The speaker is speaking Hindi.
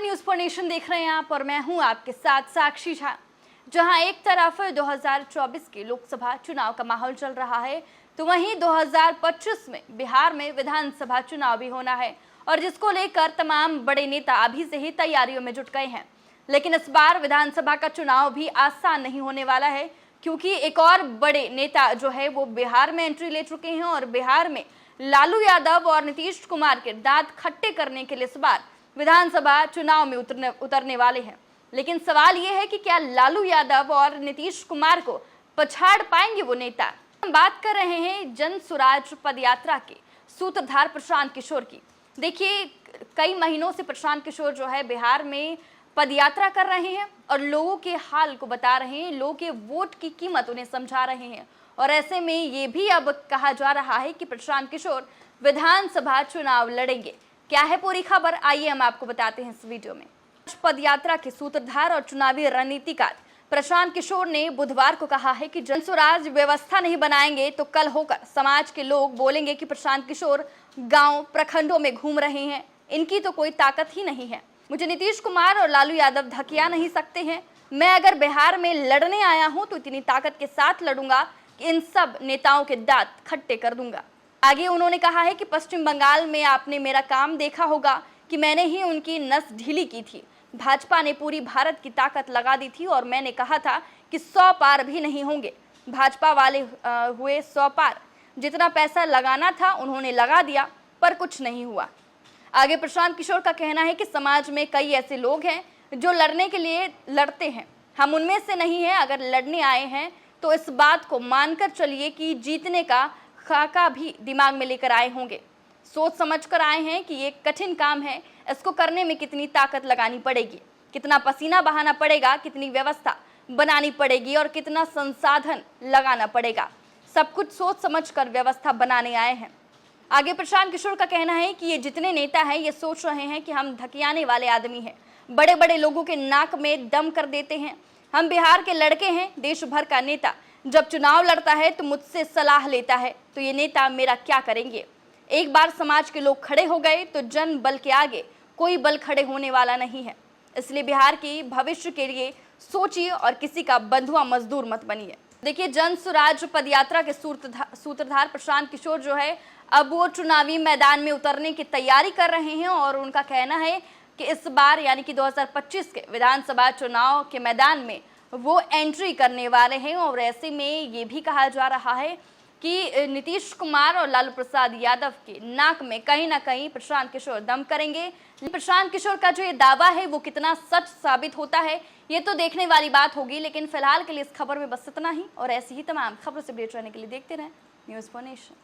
नमस्कार, न्यूज फॉर नेशन देख रहे हैं आप और मैं हूं आपके साथ साक्षी झा। जहां एक तरफ 2024 के लोकसभा चुनाव का माहौल चल रहा है, तो वहीं 2025 में बिहार में विधानसभा चुनाव भी होना है और जिसको लेकर तमाम बड़े नेता अभी से ही तैयारियों में जुट गए हैं। लेकिन इस बार विधानसभा का चुनाव भी आसान नहीं होने वाला है, क्योंकि एक और बड़े नेता जो है वो बिहार में एंट्री ले चुके हैं और बिहार में लालू यादव और नीतीश कुमार के दांत खट्टे करने के लिए इस बार विधानसभा चुनाव में उतरने वाले हैं। लेकिन सवाल यह है कि क्या लालू यादव और नीतीश कुमार को पछाड़ पाएंगे वो नेता। हम बात कर रहे हैं जन स्वराज पदयात्रा के सूत्रधार प्रशांत किशोर की। देखिए, कई महीनों से प्रशांत किशोर जो है बिहार में पदयात्रा कर रहे हैं और लोगों के हाल को बता रहे हैं, लोगों के वोट की कीमत उन्हें समझा रहे हैं। और ऐसे में ये भी अब कहा जा रहा है कि प्रशांत किशोर विधानसभा चुनाव लड़ेंगे। क्या है पूरी खबर, आइए हम आपको बताते हैं इस वीडियो में। पदयात्रा के सूत्रधार और चुनावी रणनीतिकार प्रशांत किशोर ने बुधवार को कहा है कि जन स्वराज व्यवस्था नहीं बनाएंगे तो कल होकर समाज के लोग बोलेंगे कि प्रशांत किशोर गांव प्रखंडों में घूम रहे हैं, इनकी तो कोई ताकत ही नहीं है। मुझे नीतीश कुमार और लालू यादव धकिया नहीं सकते हैं। मैं अगर बिहार में लड़ने आया हूं तो इतनी ताकत के साथ लड़ूंगा कि इन सब नेताओं के दांत खट्टे कर दूंगा। आगे उन्होंने कहा है कि पश्चिम बंगाल में आपने मेरा काम देखा होगा कि मैंने ही उनकी नस ढीली की थी। भाजपा ने पूरी भारत की ताकत लगा दी थी और मैंने कहा था कि 100 पार भी नहीं होंगे। भाजपा वाले हुए 100 पार। जितना पैसा लगाना था उन्होंने लगा दिया, पर कुछ नहीं हुआ। आगे प्रशांत किशोर का कहना है कि समाज में कई ऐसे लोग हैं जो लड़ने के लिए लड़ते हैं, हम उनमें से नहीं हैं। अगर लड़ने आए हैं तो इस बात को मानकर चलिए कि जीतने का खाका भी दिमाग में लेकर आए होंगे। सोच समझ कर आए हैं कि ये कठिन काम है, इसको करने में कितनी ताकत लगानी पड़ेगी, कितना पसीना बहाना पड़ेगा, कितनी व्यवस्था बनानी पड़ेगी और कितना संसाधन लगाना पड़ेगा। सब कुछ सोच समझ कर व्यवस्था बनाने आए हैं। आगे प्रशांत किशोर का कहना है कि ये जितने नेता हैं ये सोच रहे हैं कि हम धकियाने वाले आदमी हैं, बड़े बड़े लोगों के नाक में दम कर देते हैं। हम बिहार के लड़के हैं। देश भर का नेता जब चुनाव लड़ता है तो मुझसे सलाह लेता है, तो ये नेता मेरा क्या करेंगे। एक बार समाज के लोग खड़े हो गए तो जन बल के आगे कोई बल खड़े होने वाला नहीं है। इसलिए बिहार की भविष्य के लिए सोचिए और किसी का बंधुआ मजदूर मत बनिए। देखिए, जन स्वराज पदयात्रा के सूत्रधार प्रशांत किशोर जो है अब वो चुनावी मैदान में उतरने की तैयारी कर रहे हैं और उनका कहना है कि इस बार यानी कि 2025 के विधानसभा चुनाव के मैदान में वो एंट्री करने वाले हैं। और ऐसे में ये भी कहा जा रहा है कि नीतीश कुमार और लालू प्रसाद यादव के नाक में कहीं ना कहीं प्रशांत किशोर दम करेंगे। प्रशांत किशोर का जो ये दावा है वो कितना सच साबित होता है ये तो देखने वाली बात होगी। लेकिन फिलहाल के लिए इस खबर में बस इतना ही और ऐसी ही तमाम खबरों से अपडेट रहने के लिए देखते रहें न्यूज़ फॉर नेशन।